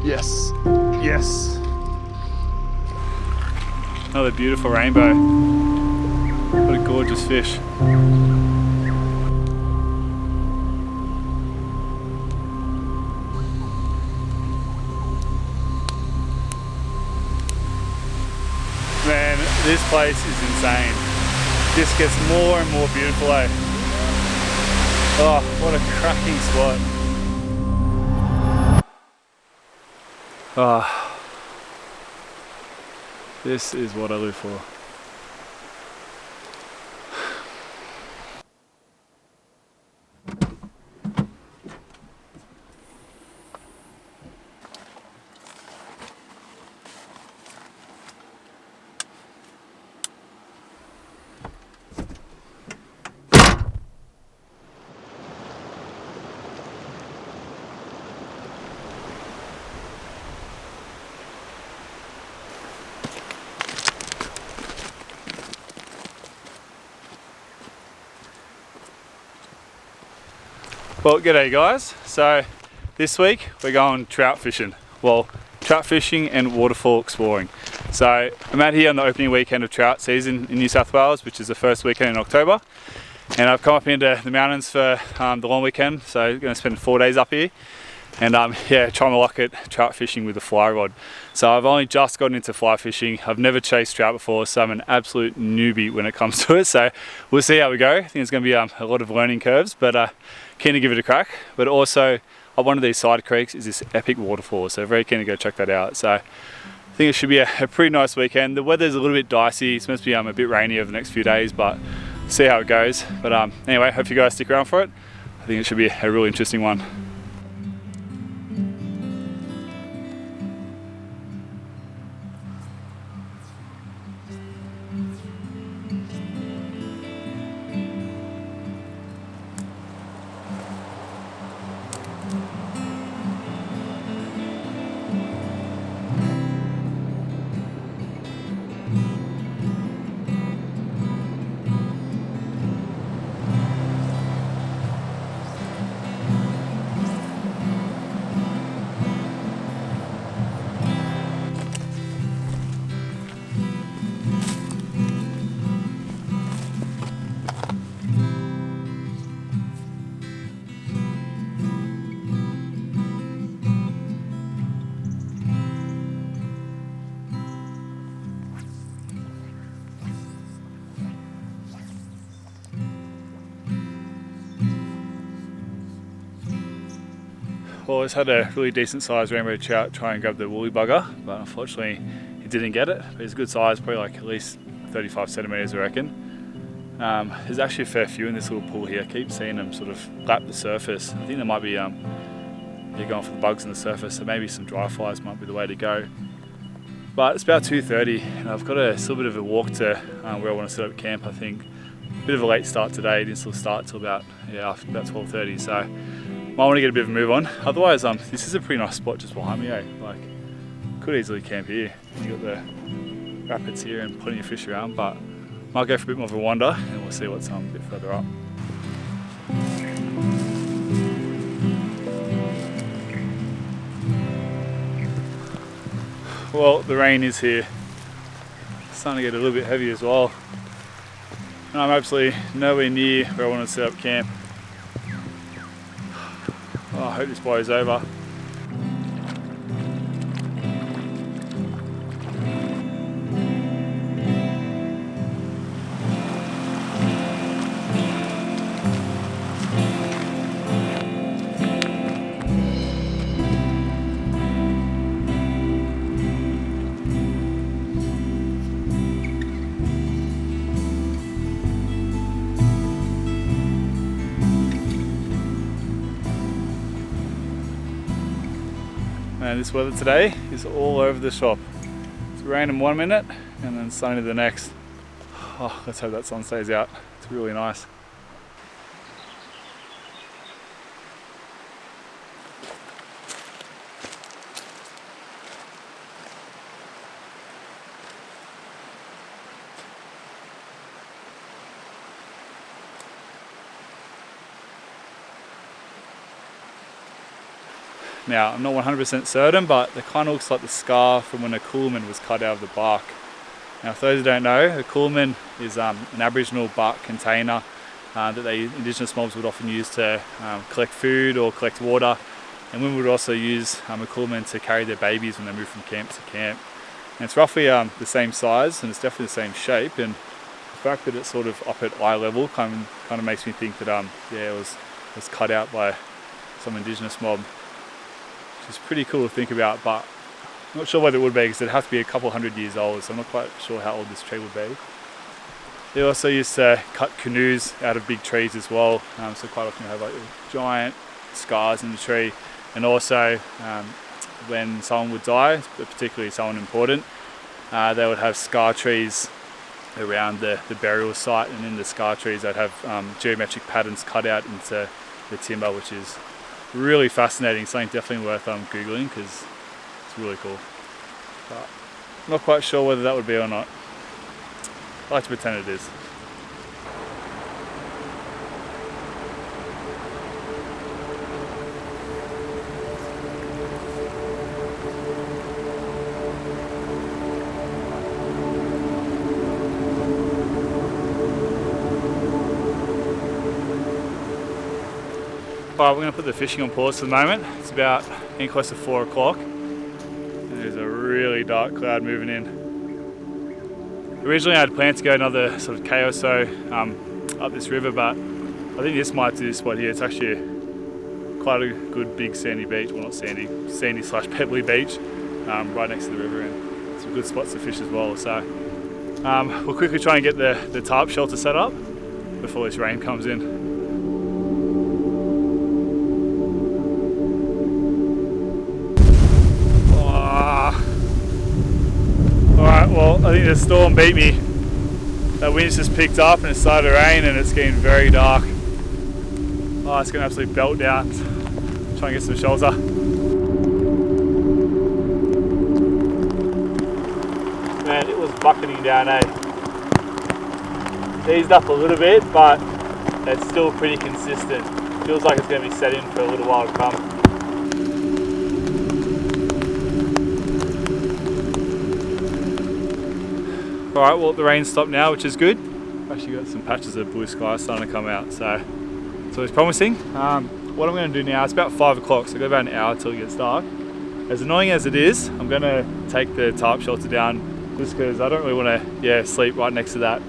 Yes, yes. Another beautiful rainbow. What a gorgeous fish. Man, this place is insane. This gets more and more beautiful, eh? Oh, what a cracking spot. Ah, this is what I live for. Well, g'day guys. So this week we're going trout fishing. Well, trout fishing and waterfall exploring. So I'm out here on the opening weekend of trout season in New South Wales, which is the first weekend in October. And I've come up into the mountains for the long weekend, so I'm going to spend 4 days up here. And yeah, trying my luck at trout fishing with a fly rod. So I've only just gotten into fly fishing. I've never chased trout before, so I'm an absolute newbie when it comes to it. So we'll see how we go. I think it's going to be a lot of learning curves, but keen to give it a crack. But also, on one of these side creeks is this epic waterfall, so very keen to go check that out. So I think it should be a pretty nice weekend. The weather's a little bit dicey. It's supposed to be a bit rainy over the next few days, but see how it goes. But anyway, hope you guys stick around for it. I think it should be a really interesting one. Well, I just had a really decent sized rainbow trout try and grab the woolly bugger, but unfortunately he didn't get it. But it's a good size, probably like at least 35 centimeters I reckon. There's actually a fair few in this little pool here. I keep seeing them sort of lap the surface. I think they might be they're going for the bugs on the surface, so maybe some dry flies might be the way to go. But it's about 2:30 and I've got a little bit of a walk to where I want to set up camp. I think a bit of a late start today. Didn't sort of start till about 12:30. So might want to get a bit of a move on. Otherwise, this is a pretty nice spot just behind me, eh? Like, could easily camp here. You got the rapids here and plenty of fish around, but might go for a bit more of a wander and we'll see what's a bit further up. Well, the rain is here. It's starting to get a little bit heavy as well. And I'm absolutely nowhere near where I want to set up camp. Oh, I hope this blows over. And this weather today is all over the shop. It's raining 1 minute and then sunny the next. Oh, let's hope that sun stays out. It's really nice. Now, I'm not 100% certain, but it kind of looks like the scar from when a coolman was cut out of the bark. Now, for those who don't know, a coolman is an Aboriginal bark container that Indigenous mobs would often use to collect food or collect water. And women would also use a coolman to carry their babies when they move from camp to camp. And it's roughly the same size, and it's definitely the same shape. And the fact that it's sort of up at eye level kind of makes me think that it was cut out by some Indigenous mob, which is pretty cool to think about. But I'm not sure whether it would be, because it'd have to be a couple hundred years old, so I'm not quite sure how old this tree would be. They also used to cut canoes out of big trees as well, so quite often you have like giant scars in the tree. And also when someone would die, particularly someone important, they would have scar trees around the burial site, and in the scar trees they'd have geometric patterns cut out into the timber, which is really fascinating. Something definitely worth googling, because it's really cool. But I'm not quite sure whether that would be or not. I like to pretend it is. Alright, we're going to put the fishing on pause for the moment. It's about getting close to 4 o'clock. And there's a really dark cloud moving in. Originally I had planned to go another sort of K or so up this river, but I think this might do this spot here. It's actually quite a good big sandy beach. Well, not sandy, sandy/pebbly beach right next to the river, and some good spots to fish as well. So we'll quickly try and get the tarp shelter set up before this rain comes in. Well, I think the storm beat me. That wind's just picked up and it started to rain, and it's getting very dark. Oh, it's going to absolutely belt down. Try and get some shelter. Man, it was bucketing down, eh? It's eased up a little bit, but it's still pretty consistent. Feels like it's going to be set in for a little while to come. Alright, well the rain stopped now, which is good. Actually got some patches of blue sky starting to come out, so it's always promising. What I'm going to do now, it's about 5 o'clock, so I've got about an hour till it gets dark. As annoying as it is, I'm going to take the tarp shelter down just because I don't really want to sleep right next to that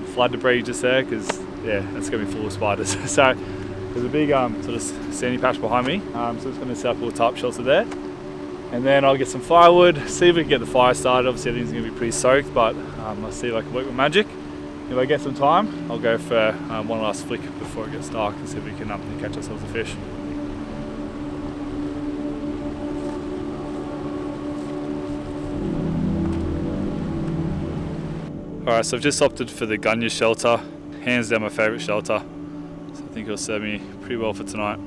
flood debris just there, because it's going to be full of spiders. So there's a big sort of sandy patch behind me, so I'm just going to set up a little tarp shelter there. And then I'll get some firewood, see if we can get the fire started. Obviously everything's going to be pretty soaked, but I'll see if I can work with magic. If I get some time, I'll go for one last flick before it gets dark and see if we can catch ourselves a fish. Alright, so I've just opted for the gunya shelter. Hands down my favourite shelter. So I think it'll serve me pretty well for tonight.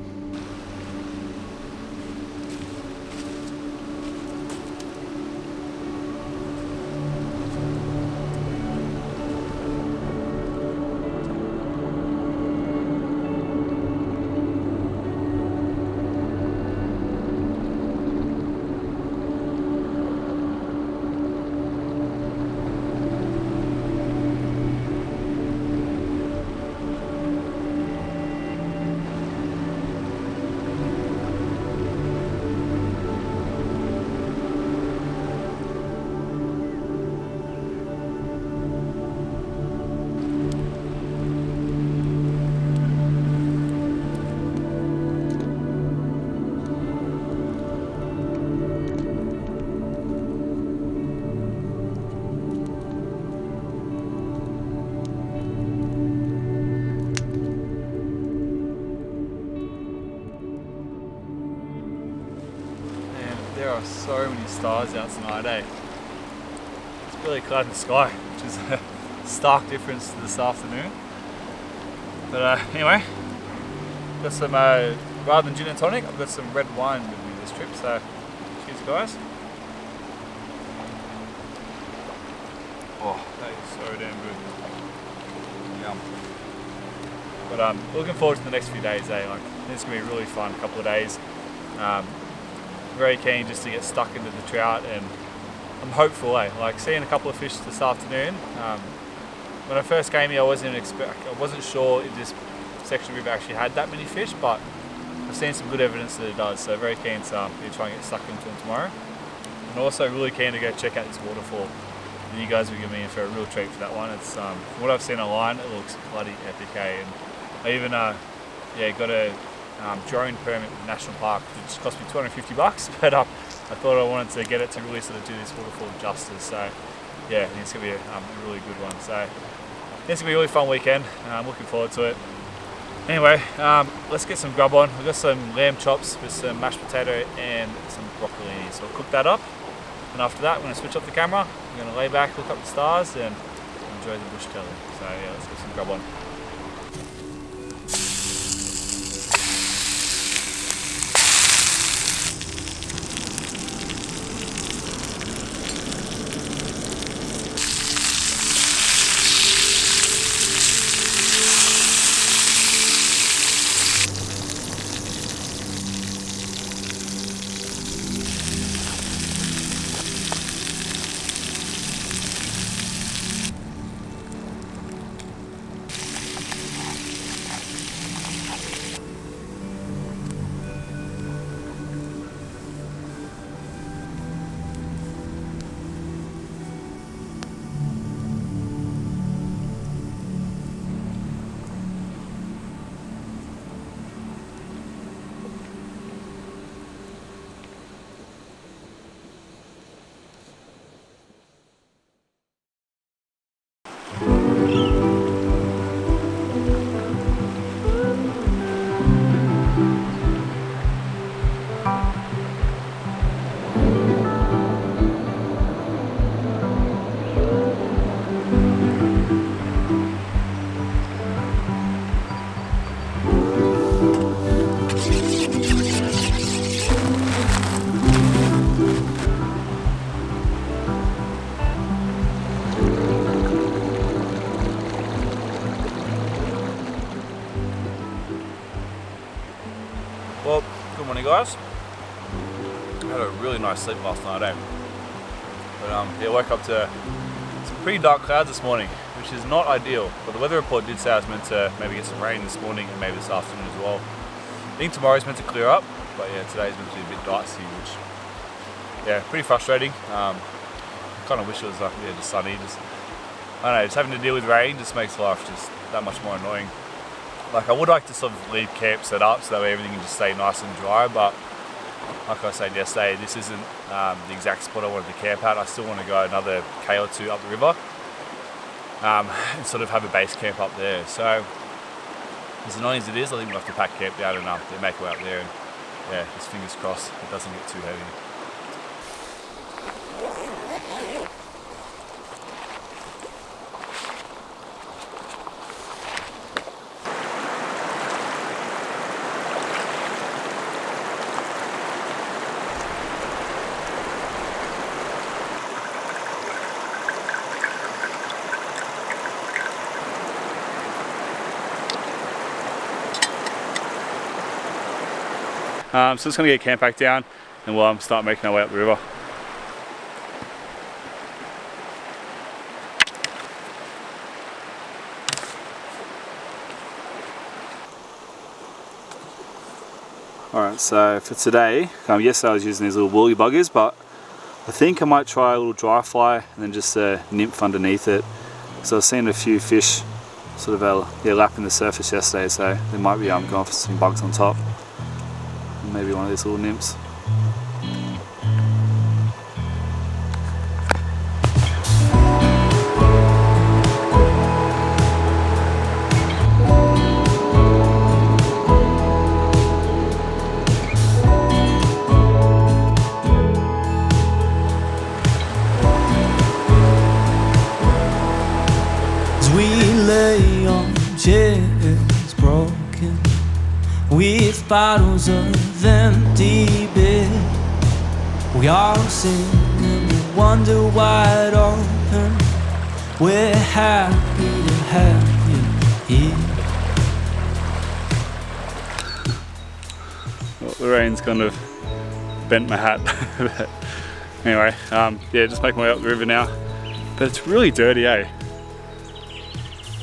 There are so many stars out tonight, eh? It's really cloud in the sky, which is a stark difference to this afternoon. But anyway, got some, rather than gin and tonic, I've got some red wine with me this trip, so cheers guys. Oh, that is so damn good. Yum. But looking forward to the next few days, eh? Like, it's going to be a really fun couple of days. very keen just to get stuck into the trout, and I'm hopeful. Like seeing a couple of fish this afternoon. When I first came here, I wasn't sure if this section of the river actually had that many fish, but I've seen some good evidence that it does. So very keen to try and get stuck into them tomorrow, and also really keen to go check out this waterfall. And you guys will give me in for a real treat for that one. It's from what I've seen online, it looks bloody epic, and I even got a drone permit with the National Park, which cost me $250, but I thought I wanted to get it to really sort of do this waterfall justice. So yeah, it's gonna be a really good one. So it's gonna be a really fun weekend. I'm looking forward to it. Anyway, let's get some grub on. We've got some lamb chops with some mashed potato and some broccoli. So we'll cook that up, and after that we're gonna switch off the camera. We're gonna lay back, look up the stars, and enjoy the bush telly. So yeah, let's get some grub on. Well, good morning guys. I had a really nice sleep last night, But yeah, woke up to some pretty dark clouds this morning, which is not ideal. But the weather report did say I was meant to maybe get some rain this morning and maybe this afternoon as well. I think tomorrow's meant to clear up, but yeah, today's meant to be a bit dicey, which yeah, pretty frustrating. Kind of wish it was just sunny. I don't know, just having to deal with rain just makes life just that much more annoying. Like, I would like to sort of leave camp set up so that way everything can just stay nice and dry, but like I said yesterday, this isn't the exact spot I wanted to camp at. I still want to go another K or two up the river and sort of have a base camp up there. So as annoying as it is, I think we'll have to pack camp down and make our way up there, and yeah, just fingers crossed it doesn't get too heavy. So just going to get camp back down and we'll start making our way up the river. Alright, so for today, yesterday I was using these little woolly buggers, but I think I might try a little dry fly and then just a nymph underneath it. So I've seen a few fish sort of lapping the surface yesterday, so they might be going for some bugs on top. Maybe one of these little nymphs. As we lay on chairs broken with bottles of empty beer, we all sing and we wonder wide open. We're happy to have you here. Well, the rain's kind of bent my hat. Anyway, yeah, just making my way up the river now. But it's really dirty, eh?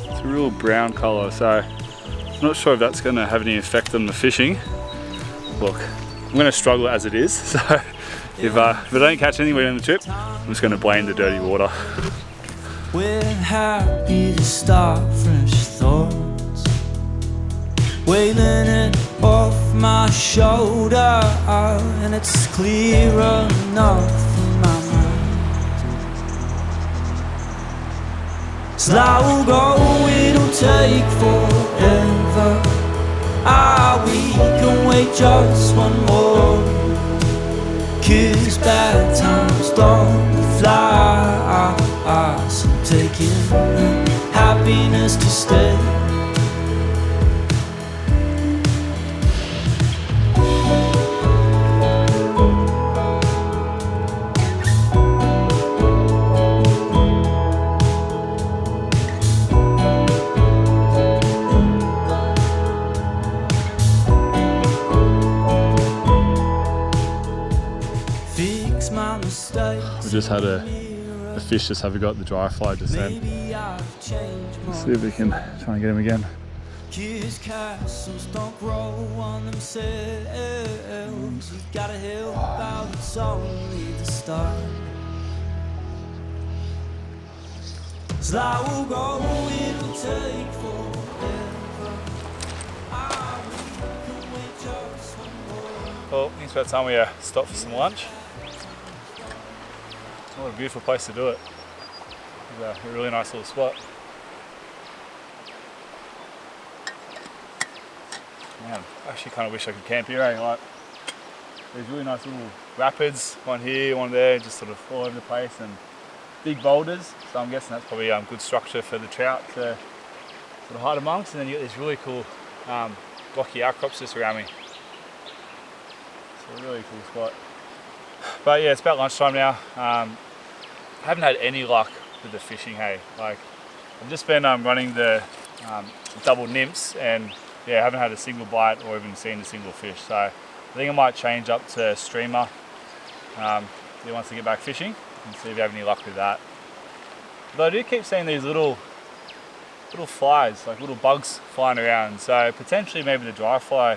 It's a real brown colour, so I'm not sure if that's going to have any effect on the fishing. Look, I'm going to struggle as it is, so if I don't catch anywhere on the trip, I'm just going to blame the dirty water. We're happy to start fresh thoughts, wailing it off my shoulder, and it's clear enough in my mind. Slow go, it'll take forever. We can wait just one more, 'cause bad times don't fly. So taking happiness to stay. Fix my mistakes. We just had a fish just haven't got the dry fly just then. Let's see if we can try and get him again. Kids castles don't grow on themselves. You gotta help out, it's only the start. Slow go, it'll take forever. We can wait just one more. Well, it's about time we stop for some lunch. What a beautiful place to do it. It's a really nice little spot. Man, I actually kind of wish I could camp here, eh? Like, there's really nice little rapids, one here, one there, just sort of all over the place, and big boulders. So I'm guessing that's probably good structure for the trout to sort of hide amongst. And then you get these really cool blocky outcrops just around me. It's a really cool spot. But yeah, it's about lunchtime now. I haven't had any luck with the fishing, hey. Like, I've just been running the double nymphs, and yeah, I haven't had a single bite or even seen a single fish. So I think I might change up to streamer once I get back fishing and see if you have any luck with that. But I do keep seeing these little flies, like little bugs flying around. So potentially maybe the dry fly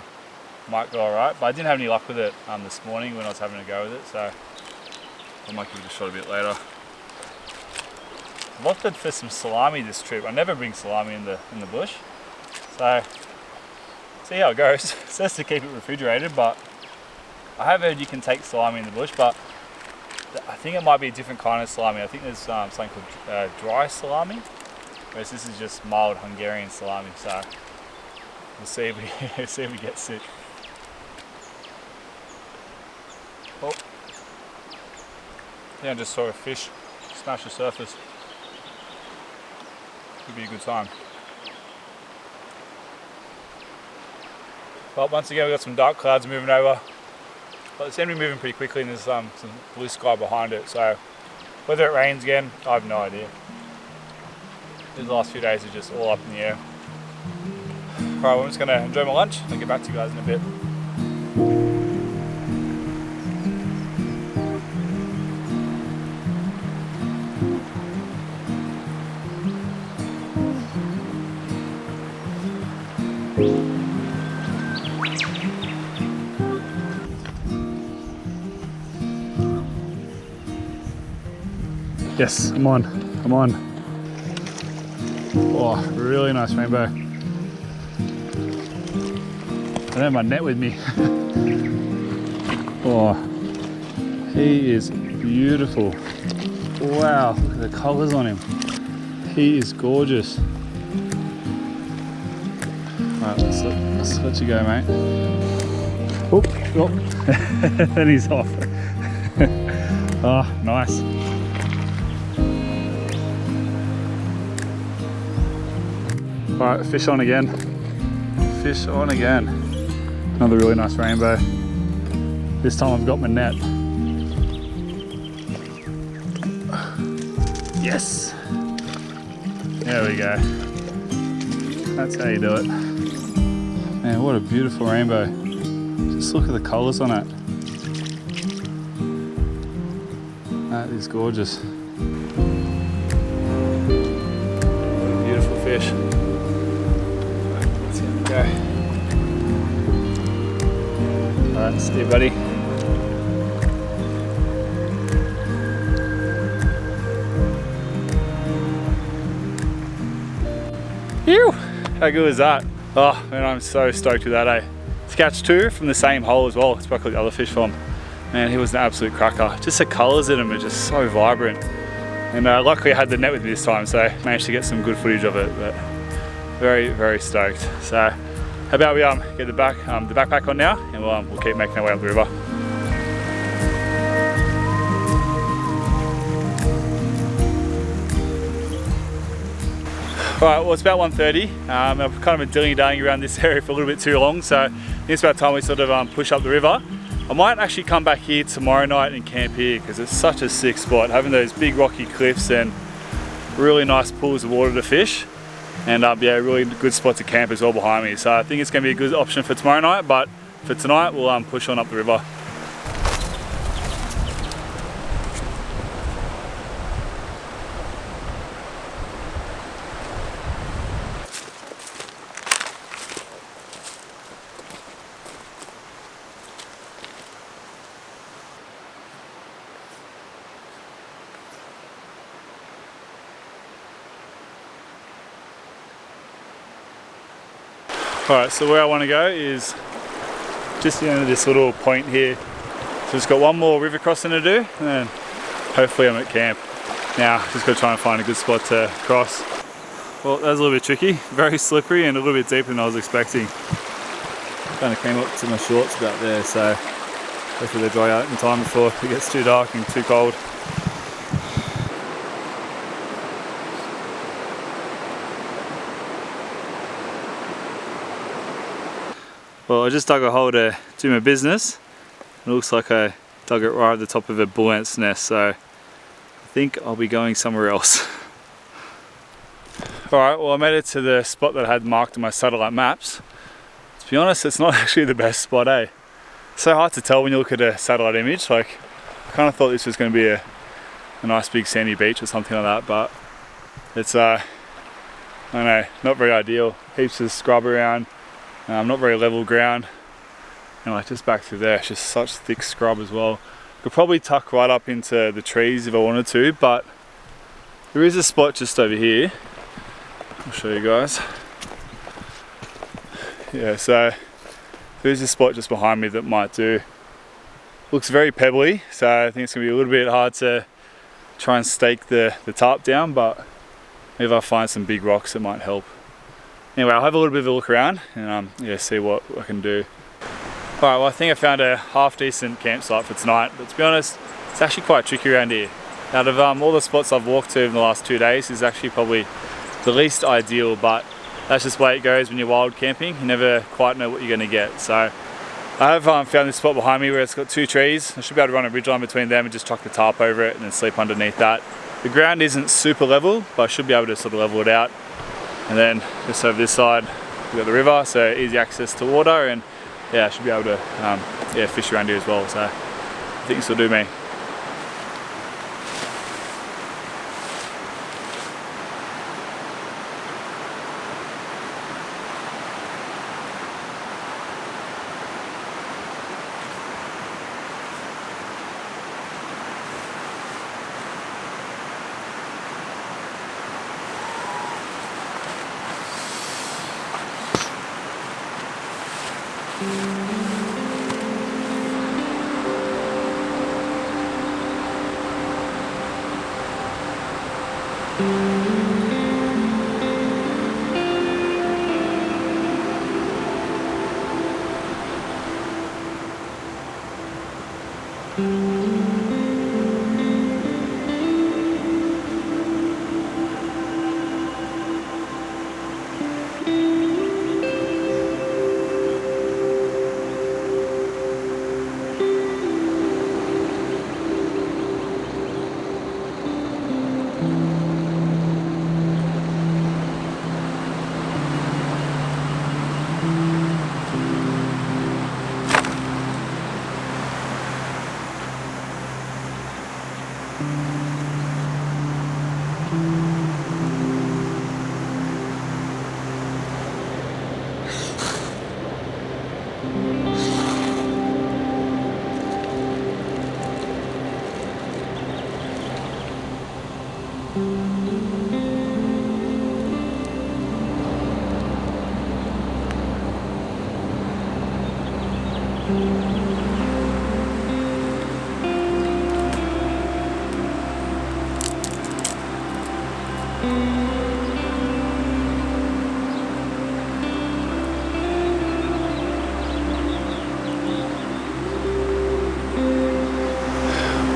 might go alright, but I didn't have any luck with it this morning when I was having a go with it. So I might give it a shot a bit later. I've opted for some salami this trip. I never bring salami in the bush, so see how it goes. It says to keep it refrigerated, but I have heard you can take salami in the bush, but I think it might be a different kind of salami. I think there's something called dry salami, whereas this is just mild Hungarian salami. So we'll see if we get sick. Oh, yeah, I just saw a fish smash the surface. Could be a good time. Well, once again, we've got some dark clouds moving over. But they seem to be moving pretty quickly, and there's some blue sky behind it. So whether it rains again, I have no idea. These last few days are just all up in the air. Alright, I'm just going to enjoy my lunch and get back to you guys in a bit. Yes, I'm on. Oh, really nice rainbow. I don't have my net with me. Oh, he is beautiful. Wow, look at the colours on him. He is gorgeous. Alright, let's let you go, mate. Oop, oh. And he's off. Oh, nice. Alright, fish on again. Fish on again. Another really nice rainbow. This time I've got my net. Yes! There we go. That's how you do it. Man, what a beautiful rainbow. Just look at the colours on it. That is gorgeous. What a beautiful fish. Right, let's see how we go. Alright, see you, buddy. Phew! How good was that? Oh man, I'm so stoked with that, eh? To catch two from the same hole as well. It's where I caught the other fish from. Man, he was an absolute cracker. Just the colours in him are just so vibrant. And luckily I had the net with me this time, so I managed to get some good footage of it. But very, very stoked. So how about we get the backpack on now, and we'll keep making our way up the river. Right, well, it's about 1:30. I've kind of been dilly-dallying around this area for a little bit too long, so it's about time we sort of push up the river. I might actually come back here tomorrow night and camp here because it's such a sick spot, having those big rocky cliffs and really nice pools of water to fish, and yeah, really good spot to camp as well behind me. So I think it's going to be a good option for tomorrow night, but for tonight we'll push on up the river. Alright, so where I want to go is just the end of this little point here. So just got one more river crossing to do, and then hopefully I'm at camp. Now, just got to try and find a good spot to cross. Well, that was a little bit tricky, very slippery and a little bit deeper than I was expecting. Kind of came up to my shorts about there, so hopefully they dry out in time before it gets too dark and too cold. Well, I just dug a hole to do my business. It looks like I dug it right at the top of a bull ant's nest, so I think I'll be going somewhere else. Alright, well I made it to the spot that I had marked in my satellite maps. To be honest, it's not actually the best spot, eh? It's so hard to tell when you look at a satellite image. Like, I kind of thought this was going to be a nice big sandy beach or something like that, but it's, I don't know, not very ideal. Heaps of scrub around. Not very level ground, and like just back through there, it's just such thick scrub as well. Could probably tuck right up into the trees if I wanted to, but there is a spot just over here. I'll show you guys. Yeah, so there's a spot just behind me that might do. Looks very pebbly, so I think it's gonna be a little bit hard to try and stake the tarp down, but maybe if I find some big rocks it might help. Anyway, I'll have a little bit of a look around and yeah, see what I can do. Alright, well I think I found a half decent campsite for tonight, but to be honest, it's actually quite tricky around here. Out of all the spots I've walked to in the last 2 days, this is actually probably the least ideal, but that's just the way it goes when you're wild camping. You never quite know what you're going to get. So I have found this spot behind me where it's got 2 trees. I should be able to run a ridgeline between them and just chuck the tarp over it and then sleep underneath that. The ground isn't super level, but I should be able to sort of level it out. And then just over this side we've got the river, so easy access to water, and yeah, I should be able to yeah, fish around here as well, so I think this will do me.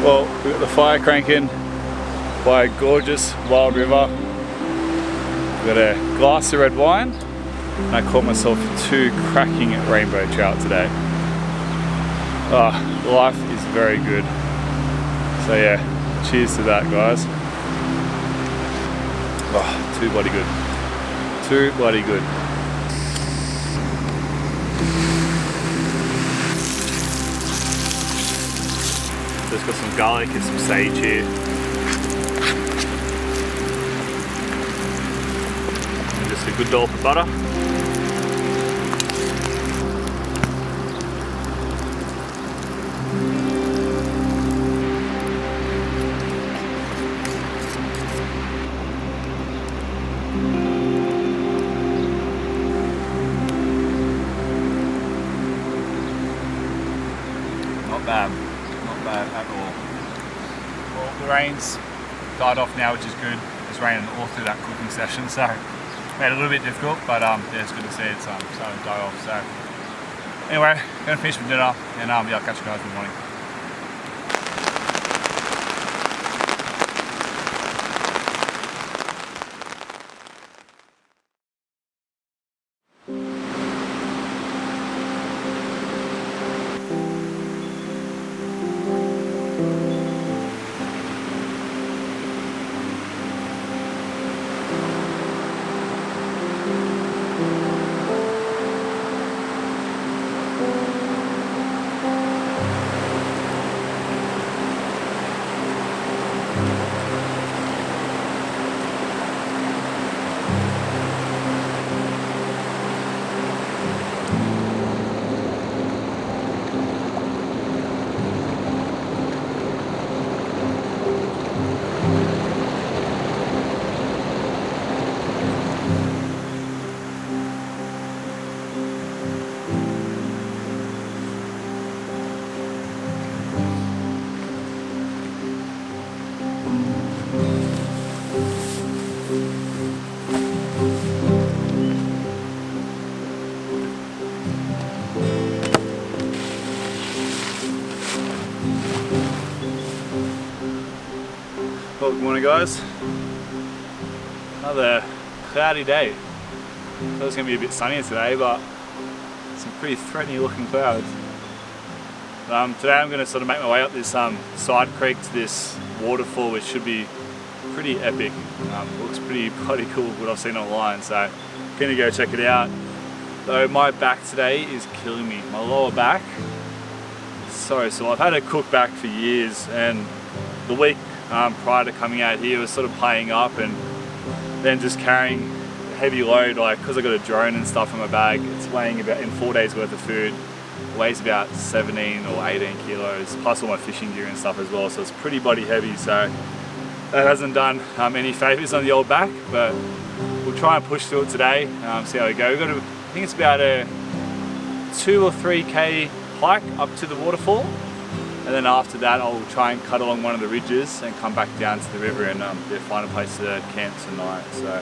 Well, we've got the fire cranking by a gorgeous wild river. We've got a glass of red wine, and I caught myself 2 cracking rainbow trout today. Life is very good. So yeah, cheers to that, guys. Too bloody good. Too bloody good. Just got some garlic and some sage here. And just a good dollop of butter. Not bad. Not bad at all. Well, the rain's died off now, which is good. It's raining all through that cooking session, so made it a little bit difficult, but yeah, it's good to see it's starting to die off. So anyway, gonna finish with dinner, and yeah, I'll catch you guys in the morning. Well, good morning, guys. Another cloudy day. Thought it was going to be a bit sunnier today, but some pretty threatening looking clouds. Today I'm going to sort of make my way up this side creek to this waterfall, which should be pretty epic. Looks pretty bloody cool what I've seen online, so I'm going to go check it out. Though my back today is killing me. My lower back is so sore. I've had a cooked back for years, and the week prior to coming out here was sort of playing up, and then just carrying a heavy load, like because I got a drone and stuff in my bag. It's weighing about, in 4 days worth of food, weighs about 17 or 18 kilos, plus all my fishing gear and stuff as well, so it's pretty bloody heavy. So that hasn't done any favours on the old back, but we'll try and push through it today, see how we go. We've got I think it's about a 2 or 3k hike up to the waterfall, and then after that I'll try and cut along one of the ridges and come back down to the river and find a place to camp tonight. So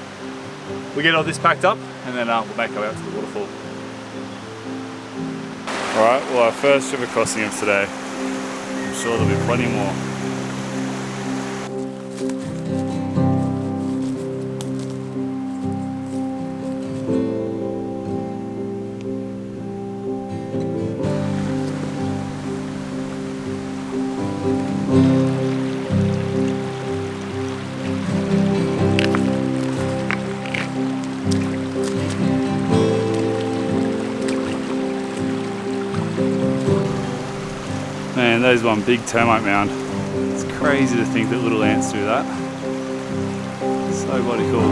we'll get all this packed up, and then we'll make our way out to the waterfall. Alright, well, our first river crossing of today. I'm sure there'll be plenty more. Man, there's one big termite mound. It's crazy to think that little ants do that. So bloody cool.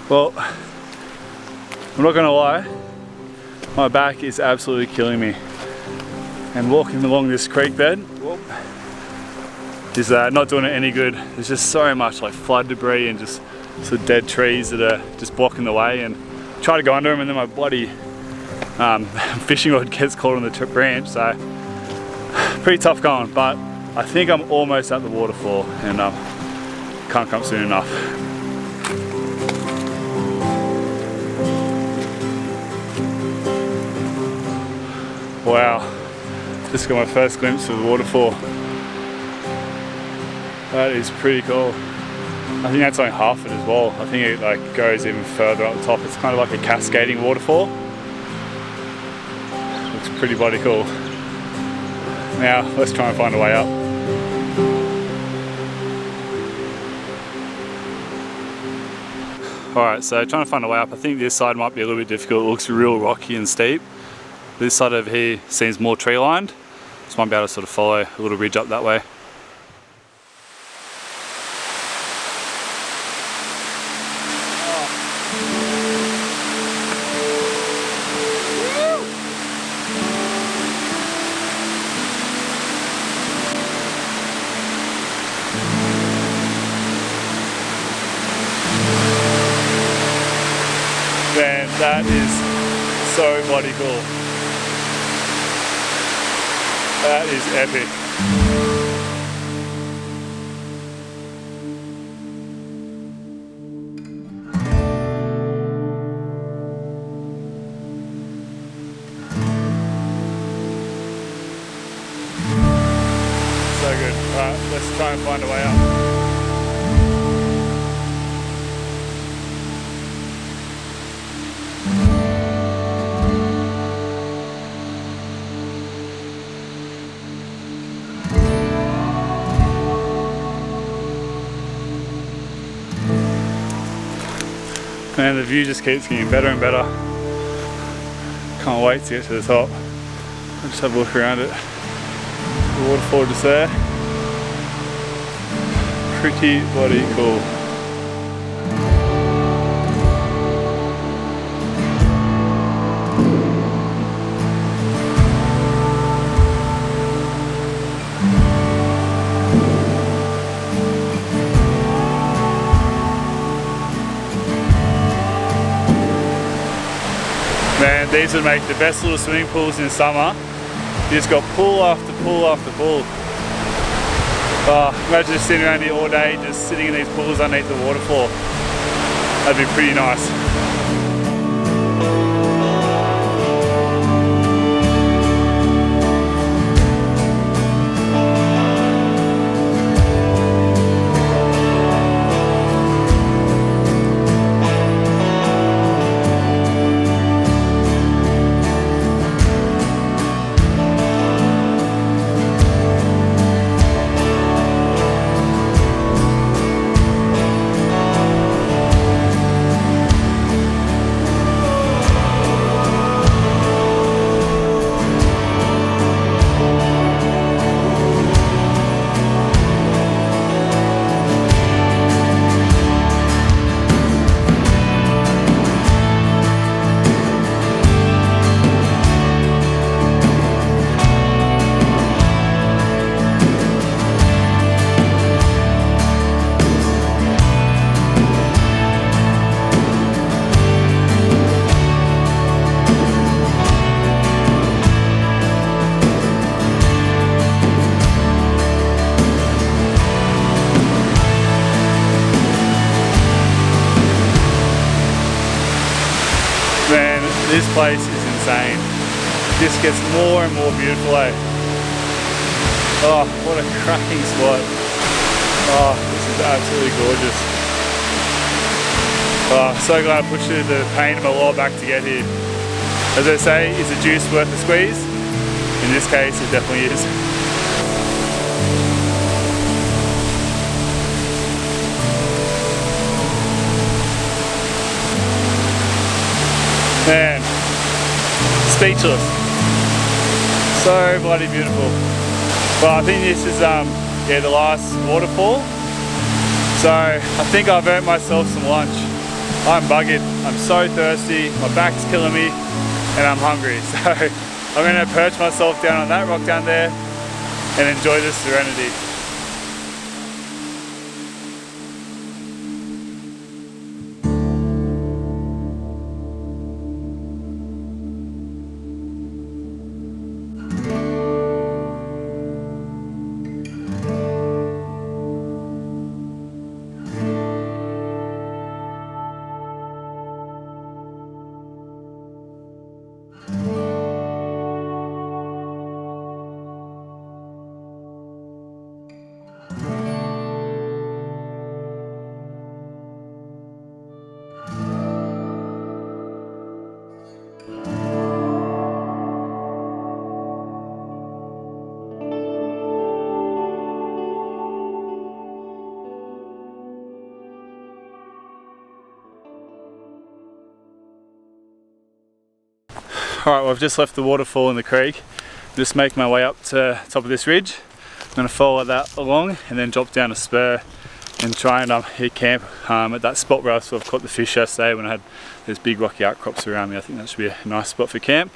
Well, I'm not gonna lie, my back is absolutely killing me. And walking along this creek bed is not doing it any good. There's just so much like flood debris and just sort of dead trees that are just blocking the way, and try to go under them and then my bloody fishing rod gets caught on the branch, so pretty tough going, but I think I'm almost at the waterfall and can't come soon enough. Wow, just got my first glimpse of the waterfall. That is pretty cool. I think that's only half it as well. I think it like goes even further up the top. It's kind of like a cascading waterfall. Looks pretty bloody cool. Now let's try and find a way up. Alright, so trying to find a way up. I think this side might be a little bit difficult. It looks real rocky and steep. This side over here seems more tree lined. So I might be able to sort of follow a little ridge up that way. Man, that is so bloody cool. That is epic. So good. Alright, let's try and find a way up. Man, the view just keeps getting better and better. Can't wait to get to the top. I'll just have a look around it. The waterfall just there. Pretty bloody cool. Man, these would make the best little swimming pools in summer. You just got pool after pool after pool. Oh, imagine just sitting around here all day, just sitting in these pools underneath the waterfall. That'd be pretty nice. Man, this place is insane. This gets more and more beautiful, eh? Oh, what a cracking spot. Oh, this is absolutely gorgeous. Oh, so glad I pushed through the pain of my lower back to get here. As they say, is the juice worth the squeeze? In this case, it definitely is. Man, speechless. So bloody beautiful. Well, I think this is yeah, the last waterfall. So I think I've earned myself some lunch. I'm buggered, I'm so thirsty, my back's killing me, and I'm hungry. So I'm gonna perch myself down on that rock down there and enjoy this serenity. Alright, well, I've just left the waterfall in the creek. Just making my way up to top of this ridge. I'm going to follow that along and then drop down a spur and try and hit camp at that spot where I sort of caught the fish yesterday when I had those big rocky outcrops around me. I think that should be a nice spot for camp.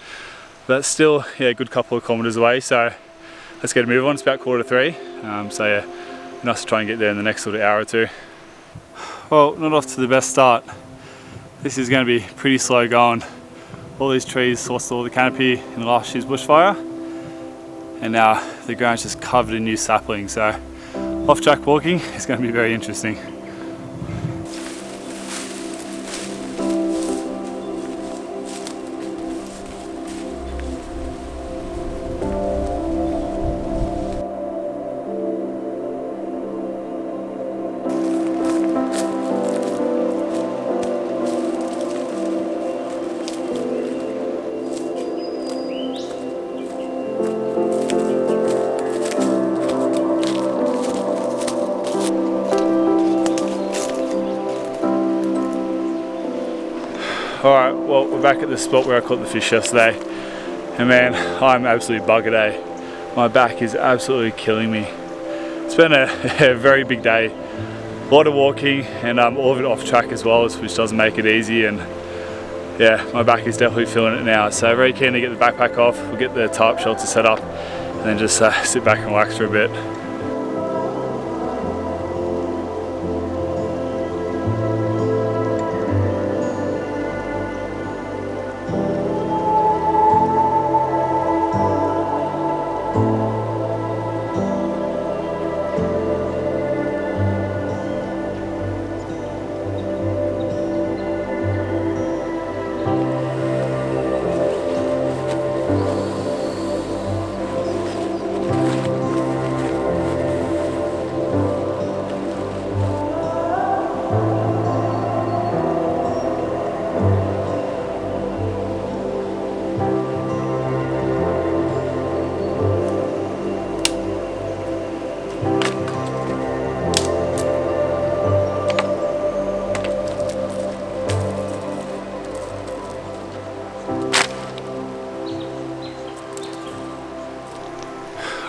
But it's still, yeah, a good couple of kilometres away, so let's get a move on. It's about 2:45. So yeah, nice to try and get there in the next sort of hour or two. Well, not off to the best start. This is going to be pretty slow going. All these trees lost all the canopy in last year's bushfire, and now the ground's just covered in new saplings, so off-track walking is going to be very interesting. Alright, well, we're back at the spot where I caught the fish yesterday, and man, I'm absolutely buggered, eh? My back is absolutely killing me. It's been a very big day, a lot of walking, and all of it off track as well, which doesn't make it easy, and yeah, my back is definitely feeling it now. So very keen to get the backpack off, we'll get the tarp shelter set up, and then just sit back and relax for a bit.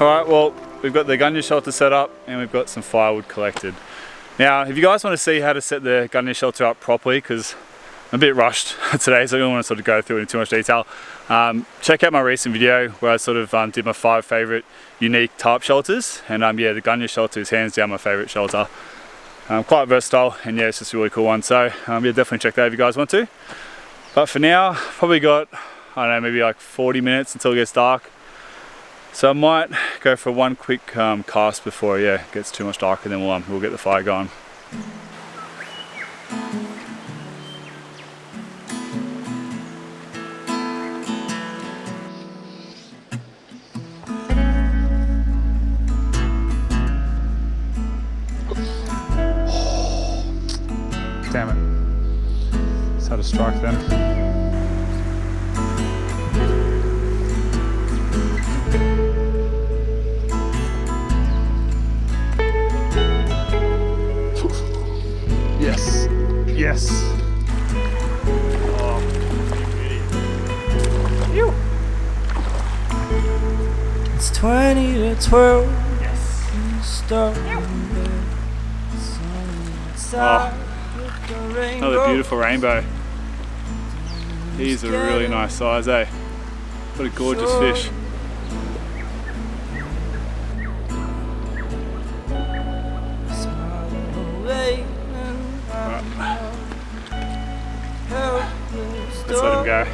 Alright, well, we've got the gunya shelter set up and we've got some firewood collected. Now, if you guys want to see how to set the gunya shelter up properly, because I'm a bit rushed today, so I don't want to sort of go through it in too much detail, check out my recent video where I sort of did my 5 favourite unique tarp shelters, and yeah, the gunya shelter is hands down my favourite shelter. Quite versatile, and yeah, it's just a really cool one, so yeah, definitely check that out if you guys want to. But for now, probably got, I don't know, maybe like 40 minutes until it gets dark. So I might go for one quick cast before it gets too much darker, then we'll get the fire going. Damn it. Just had a strike then. Yes. Yes. Oh, beauty. Ew. It's 20 to 12. Yes. Start Another beautiful rainbow. He's a really nice size, eh? What a gorgeous fish. Let's let him go.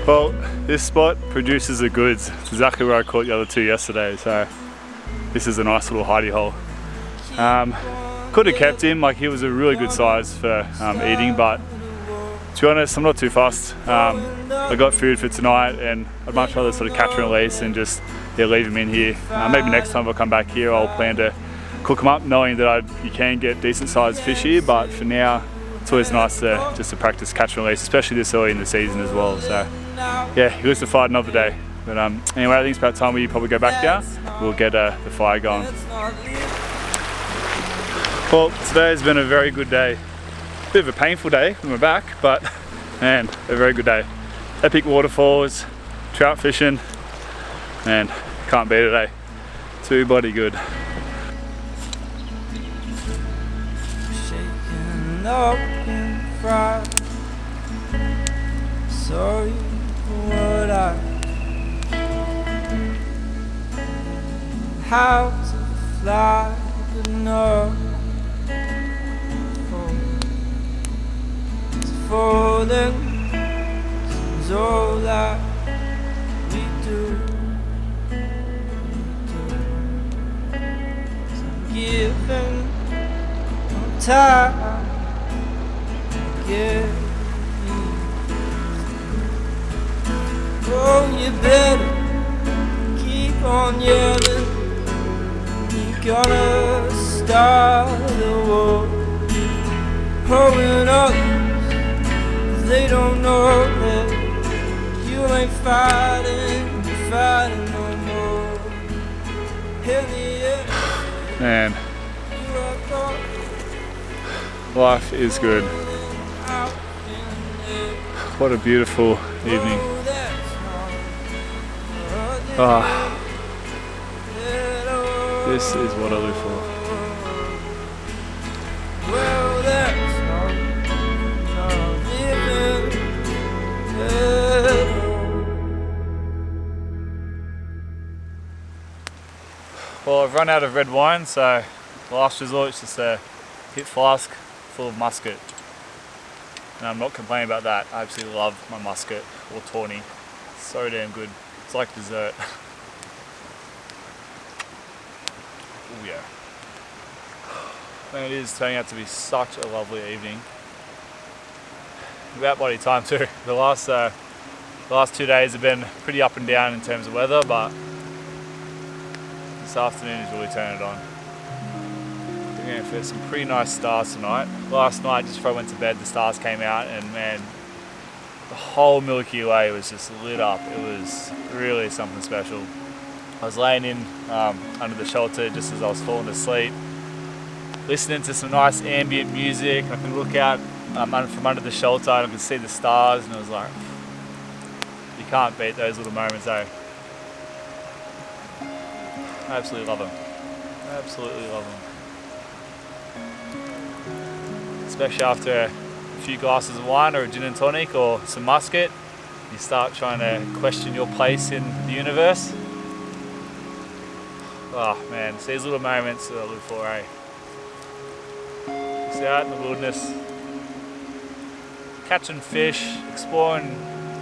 Well, this spot produces the goods. It's exactly where I caught the other two yesterday, so this is a nice little hidey hole. Could have kept him, like he was a really good size for eating, but to be honest, I'm not too fussed. I got food for tonight and I'd much rather sort of catch and release and just leave him in here. Maybe next time I'll come back here, I'll plan to cook them up knowing that you can get decent sized fish here, but for now it's always nice to just to practice catch and release, especially this early in the season as well. So yeah, he lives to fight another day. But anyway, I think it's about time we probably go back down. We'll get the fire going. Well, today has been a very good day. Bit of a painful day when we're back, but man, a very good day. Epic waterfalls, trout fishing, and can't beat it, eh? Too bloody good. Shaking up in fright. Sorry for what I how to fly, but no. Falling is all that we do. So giving no time, give you. Oh, you better keep on yelling. You're gonna start the war. Oh, and they don't know that you ain't fighting, you're fighting no more. Man, life is good. What a beautiful evening. This is what I live for. Well, I've run out of red wine, so last resort is just a hit flask full of muscat. And I'm not complaining about that. I absolutely love my muscat or tawny. It's so damn good. It's like dessert. Oh yeah. Man, it is turning out to be such a lovely evening. About body time too. The last 2 days have been pretty up and down in terms of weather, but this afternoon is really turning it on. We're going for some pretty nice stars tonight. Last night, just before I went to bed, the stars came out and man, the whole Milky Way was just lit up. It was really something special. I was laying in under the shelter just as I was falling asleep, listening to some nice ambient music. I could look out from under the shelter and I could see the stars, and it was like, you can't beat those little moments, eh? I absolutely love them. Absolutely love them. Especially after a few glasses of wine or a gin and tonic or some muscat, you start trying to question your place in the universe. Oh man, it's these little moments that I live for, eh? Just out in the wilderness, catching fish, exploring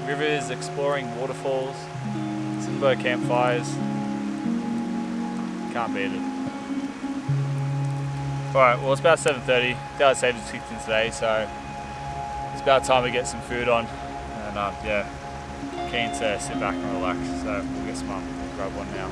rivers, exploring waterfalls, sitting by campfires. Can't beat it. Alright, well it's about 7:30. Daylight savings kicked in today, so it's about time we get some food on. And yeah, keen to sit back and relax. So we'll get some we'll grab one now.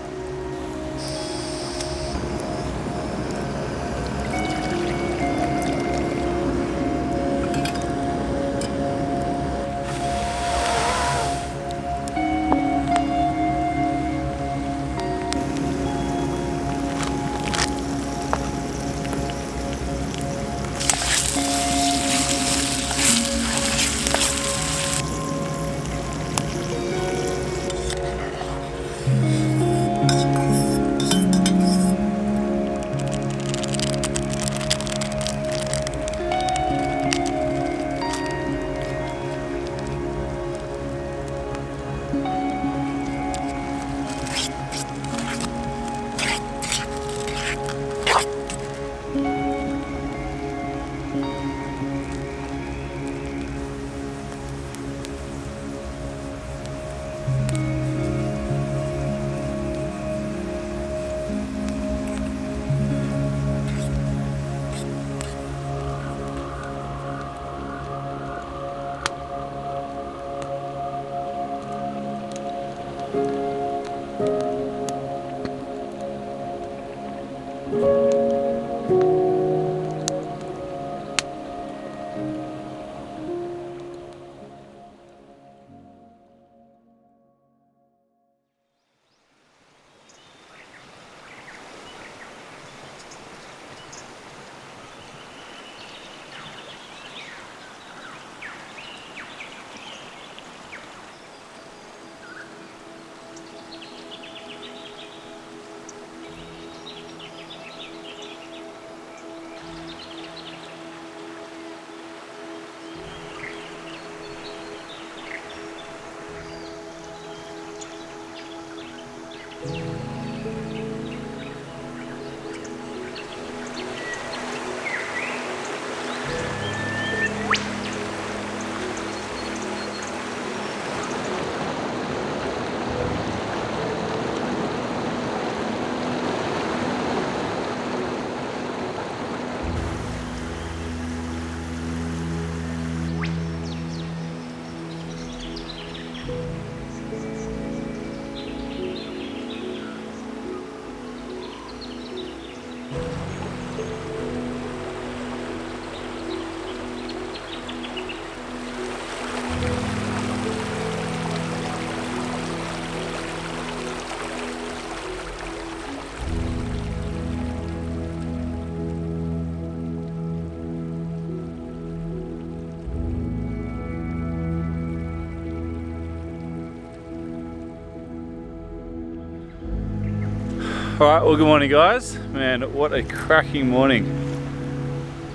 Alright, well, good morning guys. Man, what a cracking morning.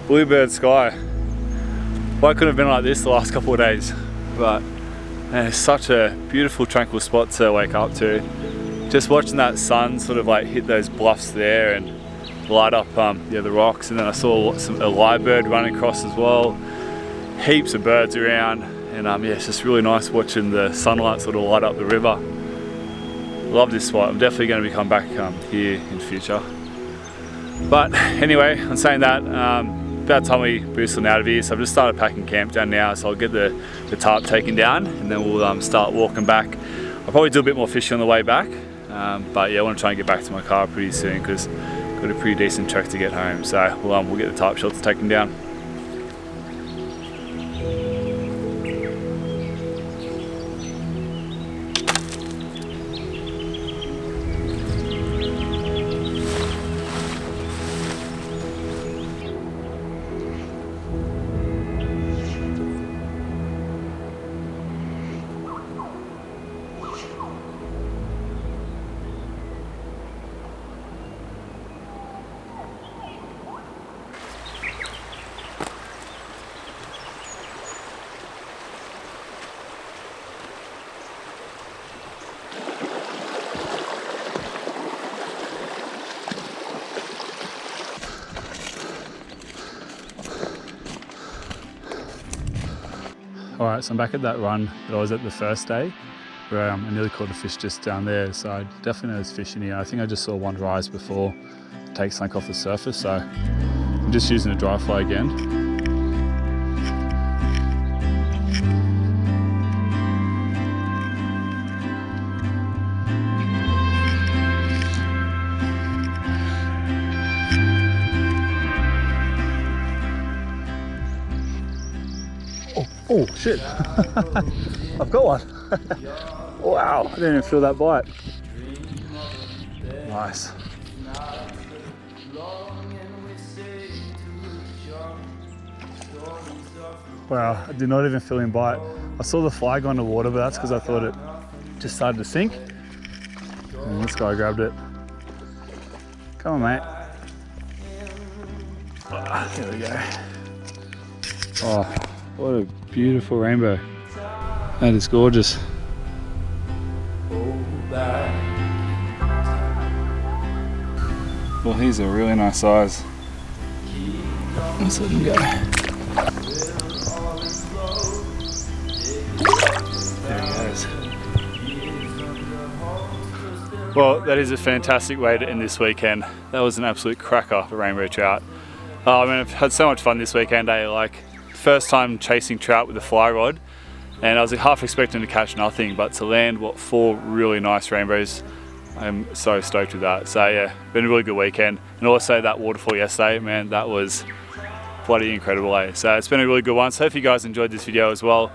Bluebird sky. Why couldn't have been like this the last couple of days? But man, it's such a beautiful tranquil spot to wake up to. Just watching that sun sort of like hit those bluffs there and light up the rocks, and then I saw a lyrebird running across as well. Heaps of birds around, and yeah, it's just really nice watching the sunlight sort of light up the river. Love this spot. I'm definitely going to be coming back here in future. But anyway, I'm saying that about time we boosted out of here, so I've just started packing camp down now, so I'll get the tarp taken down and then we'll start walking back. I'll probably do a bit more fishing on the way back, but yeah, I want to try and get back to my car pretty soon because got a pretty decent trek to get home, so we'll get the tarp shelter taken down. Alright, so I'm back at that run that I was at the first day, where I nearly caught a fish just down there, so I definitely know there's fish in here. I think I just saw one rise before it takes something off the surface, so I'm just using a dry fly again. Oh shit, I've got one. Wow, I didn't even feel that bite. Nice. Wow, I did not even feel him bite. I saw the fly go in the water, but that's because I thought it just started to sink. And this guy grabbed it. Come on, mate. Here we go. Oh, what a beautiful rainbow. That is gorgeous. Well, he's a really nice size. Let's let him go. There he goes. Well, that is a fantastic way to end this weekend. That was an absolute cracker for rainbow trout. I mean, I've had so much fun this weekend, like first time chasing trout with a fly rod, and I was half expecting to catch nothing, but to land 4 really nice rainbows, I'm so stoked with that. So yeah, been a really good weekend. And also that waterfall yesterday, man, that was bloody incredible, eh? So it's been a really good one. So hope you guys enjoyed this video as well.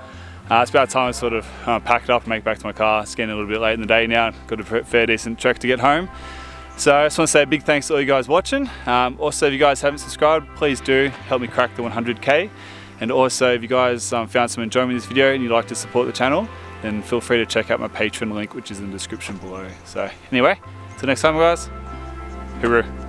It's about time I sort of pack it up and make it back to my car. It's getting a little bit late in the day now. Got a fair decent trek to get home. So I just want to say a big thanks to all you guys watching. Also, if you guys haven't subscribed, please do help me crack the 100K. And also, if you guys found some enjoyment in this video and you'd like to support the channel, then feel free to check out my Patreon link, which is in the description below. So anyway, till next time guys, hooroo.